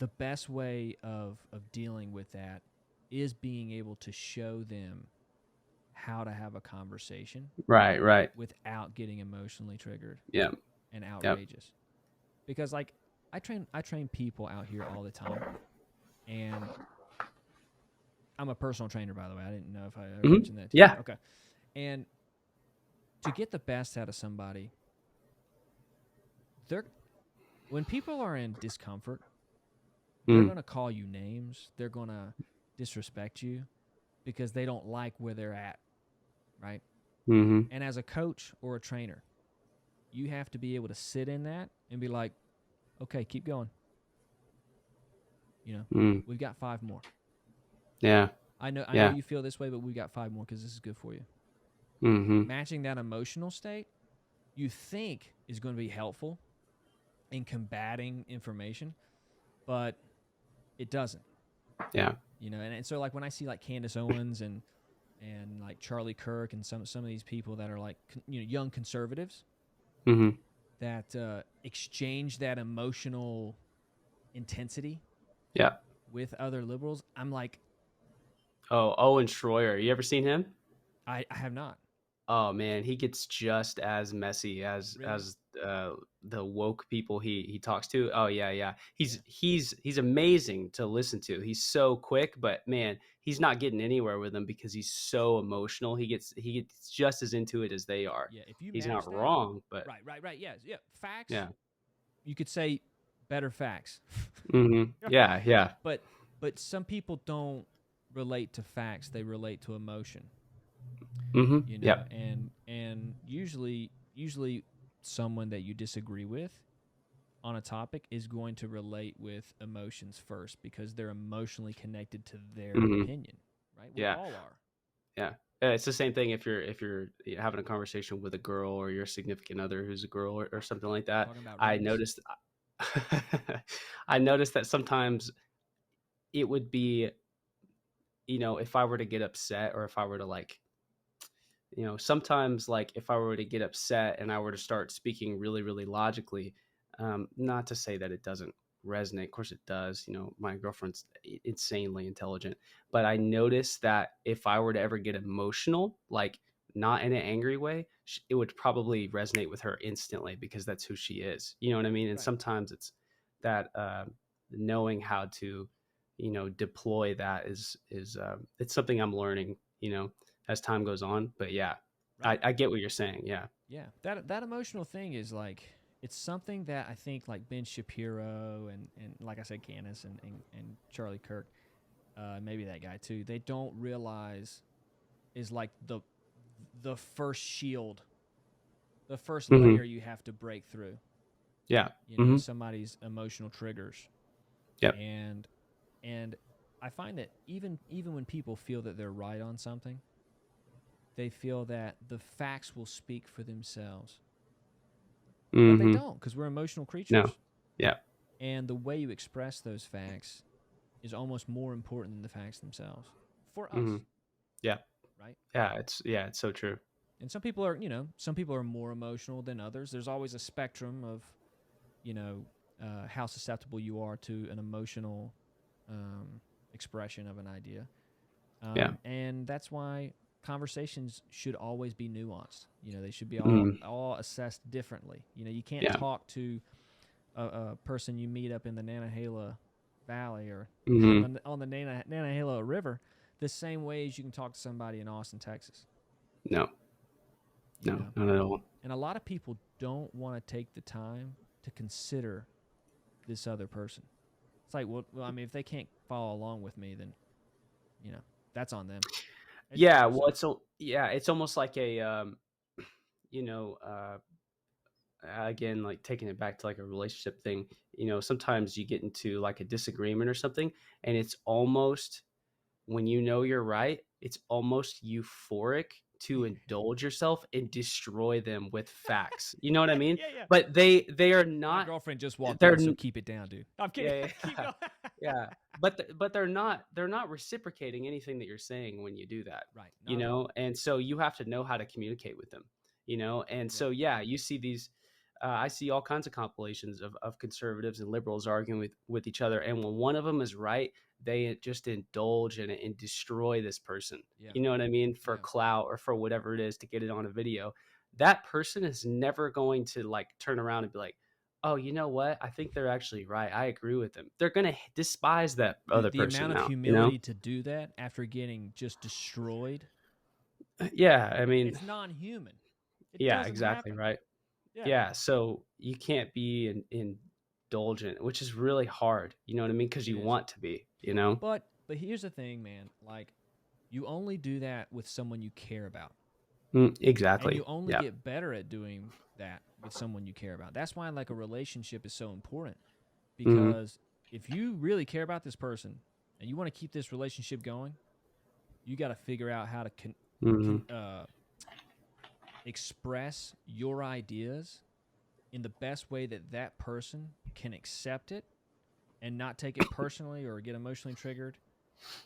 the best way of dealing with that is being able to show them how to have a conversation Right, right. without getting emotionally triggered Yeah, and yeah. outrageous. Because like I train people out here all the time, and I'm a personal trainer, by the way. I didn't know if I ever Hmm. mentioned that to you. Yeah. Okay. And to get the best out of somebody, they're when people are in discomfort, they're Mm. going to call you names. They're going to disrespect you because they don't like where they're at, right? Hmm. And as a coach or a trainer, you have to be able to sit in that and be like, "Okay, keep going. You know, Mm. we've got 5 more. Yeah, I know yeah. you feel this way, but we've got 5 more cuz this is good for you." Hmm. Matching that emotional state you think is going to be helpful in combating information, but it doesn't. Yeah. And so like when I see like Candace Owens and like Charlie Kirk and some of these people that are like young conservatives Hmm. that exchange that emotional intensity Yeah. with other liberals, I'm like, Oh, Owen Schroyer. You ever seen him? I have not Oh man, he gets just as messy really. the woke people he talks to. Oh yeah, yeah. Yeah, He's amazing to listen to. He's so quick, but man, he's not getting anywhere with them because he's so emotional. He gets just as into it as they are. yeah. If you He's match not that, wrong, but right, yes, yeah. Facts, yeah. you could say better facts. Hmm. Yeah, yeah. but but some people don't relate to facts, they relate to emotion. Hmm. Yeah. And usually someone that you disagree with on a topic is going to relate with emotions first because they're emotionally connected to their Hmm. opinion, right? We Yeah. all are. Yeah. It's the same thing if you're having a conversation with a girl or your significant other who's a girl or something like that. Talking about I race. noticed I noticed that sometimes it would be, if I were to get upset or if I were to like, sometimes like if I were to get upset and I were to start speaking really, really logically, not to say that it doesn't resonate. Of course it does. My girlfriend's insanely intelligent, but I noticed that if I were to ever get emotional, like not in an angry way, it would probably resonate with her instantly because that's who she is. You know what I mean? And Right. sometimes it's that knowing how to, deploy that is it's something I'm learning. As time goes on. But yeah, I, Right. I get what you're saying. Yeah. Yeah. That emotional thing is like it's something that I think like Ben Shapiro and like I said, Candace and Charlie Kirk, maybe that guy too, they don't realize is like the first shield, the first layer Hmm. you have to break through, Yeah. Hmm. somebody's emotional triggers. Yep. And and I find that even when people feel that they're right on something, they feel that the facts will speak for themselves, but they Hmm. don't because we're emotional No. creatures, Yeah. and the way you express those facts is almost more important than the facts themselves for Hmm. us, Yeah. right? It's so true. And some people are more emotional than others. There's always a spectrum of you know how susceptible you are to an emotional um, expression of an idea. Yeah. And that's why conversations should always be nuanced. They should be all Hmm. all assessed differently. You can't Yeah. talk to a person you meet up in the Nantahala Valley or on Hmm. the Nantahala River the same way as you can talk to somebody in Austin, Texas. No. You No. know, Not at all. and a lot of people don't want to take the time to consider this other person. It's like, well, I mean, if they can't follow along with me, then you know that's on them. Yeah. Educate Well, yourself. it's almost like a you know uh again, like taking it back to like a relationship thing. Sometimes you get into like a disagreement or something, and it's almost, when you're right, it's almost euphoric to indulge yourself and destroy them with facts. You know what I mean? Yeah, yeah. But they are My not. girlfriend just walked They're in, so keep it down, dude. I'm kidding. Yeah, Keep yeah, going. yeah. But they're not reciprocating anything that you're saying when you do that. Right. Not at all. And so you have to know how to communicate with them. And Yeah. so yeah, you see these. I see all kinds of compilations of conservatives and liberals arguing with each other, and when one of them is right, they just indulge in it and destroy this person. Yeah. You know what I mean? For Yeah. clout or for whatever it is to get it on a video. That person is never going to like turn around and be like, oh, you know what? I think they're actually right. I agree with them. They're gonna despise that Dude, other the person amount of now. You know? humility to do that after getting just destroyed, Yeah. I mean, it's non-human. It yeah, doesn't exactly happen. right. Yeah. Yeah, so you can't be indulgent, which is really hard. You know what I mean? Because It you is. want to be. You know? But here's the thing, man. Like, you only do that with someone you care about. And you Exactly. only Yeah. get better at doing that with someone you care about. That's why like a relationship is so important, Hmm. because if you really care about this person and you want to keep this relationship going, you got to figure out how to Hmm. express your ideas in the best way that that person can accept it and not take it personally or get emotionally triggered,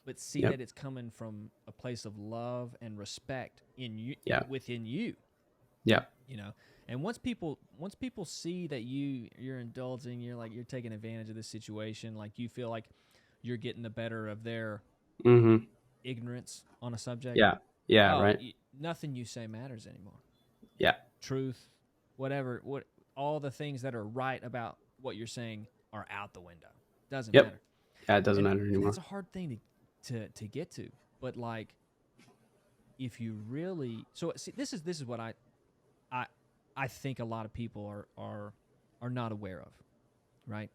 but see Yep. that it's coming from a place of love and respect in you, Yeah. within you. Yeah. You know, and once people see that you're indulging, you're taking advantage of this situation, like you feel like you're getting the better of their Hmm. ignorance on a subject. Yeah. Yeah. Oh, Right. nothing you say matters anymore. Yeah. Truth, whatever, all the things that are right about what you're saying are out the window. Doesn't Yep. matter. Yeah. It doesn't and matter and that's anymore. a hard thing to get to. But like, if you really, so see, this is what I I think a lot of people are not aware of, right?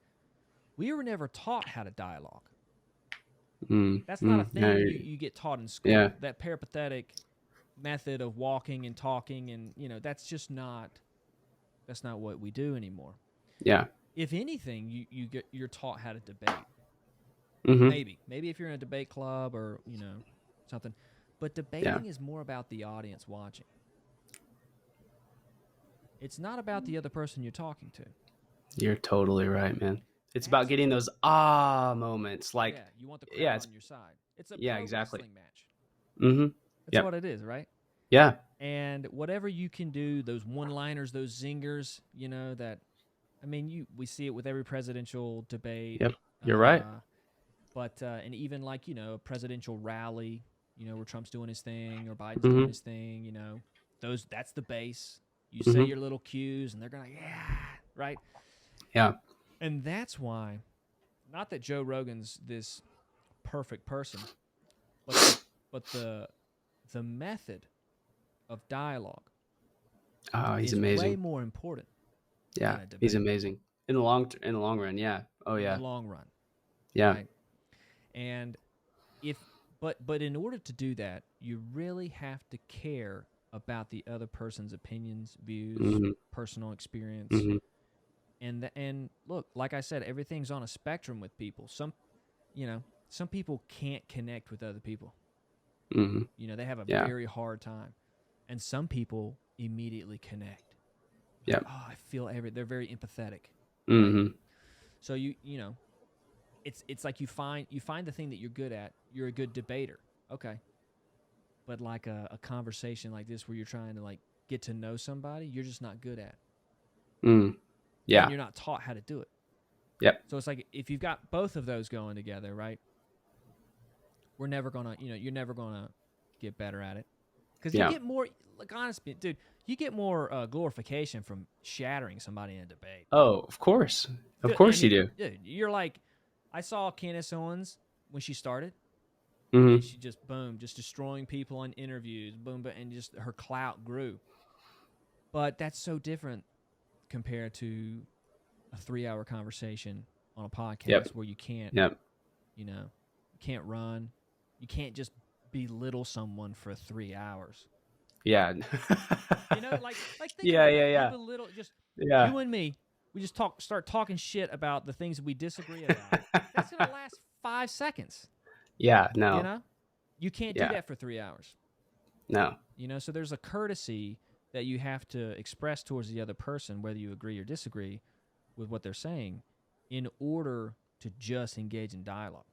We were never taught how to dialogue. That's not a Yeah. thing you get taught in Yeah. school. That peripatetic method of walking and talking, and that's just not what we do anymore. Yeah. If anything, you're taught how to debate. Hmm. Maybe if you're in a debate club or something, but Yeah. debating is more about the audience watching. It's not about the other person you're talking to. You're totally right, man. It's about That's getting those ah moments. Like, Yeah, you want the yeah. crowd It's on your side. It's a yeah. pro Exactly. wrestling match. Hmm. That's Yep. what it is, right? Yeah. And whatever you can do, those one-liners, those zingers, that I mean, we see it with every presidential debate. Yep. You're right. Uh, but and even like a presidential rally, where Trump's doing his thing or Biden's doing Hmm. his thing, that's the base. You say Hmm. your little cues, and they're gonna yeah, right. Yeah. And that's why, not that Joe Rogan's this perfect person, but the method of dialogue Oh, he's is way amazing. more important Yeah. than a He's debate amazing in the long run. Yeah. Oh in the yeah. long run, Yeah. right? And if but in order to do that, you really have to care about the other person's opinions, views, Hmm. personal experience. Hmm. And look, like I said, everything's on a spectrum with people. Some people can't connect with other people. Hmm. They have a Yeah. very hard time. And some people immediately connect. Like, Yep. oh, I feel they're very empathetic, right? Hmm. So it's like you find the thing that you're good at. You're a good debater. Okay. But like a conversation like this where you're trying to like get to know somebody, you're just not good at. Mm. And Yeah. you're not taught how to do it. Yep. So it's like if you've got both of those going together, right? We're never gonna, you're never gonna get better at it, because you Yeah. get more. Like honestly, dude, you get more glorification from shattering somebody in a debate. Oh, of course. Of I course you mean, do. dude, you're like, I saw Candace Owens when she started, Hmm. and she just boom, just destroying people in interviews, boom, and just her clout grew. But that's so different compared to a 3-hour conversation on a Yep. podcast where you can't, Yep. you can't run, you can't just belittle someone for 3 hours. Yeah. Like think Yeah. about Yeah. that. You Yeah. belittle just Yeah. you and me. We just start talking shit about the things that we disagree about. That's gonna last 5 seconds. Yeah. You No. know, you can't do Yeah. that for 3 hours. No. So there's a courtesy that you have to express towards the other person, whether you agree or disagree with what they're saying, in order to just engage in dialogue.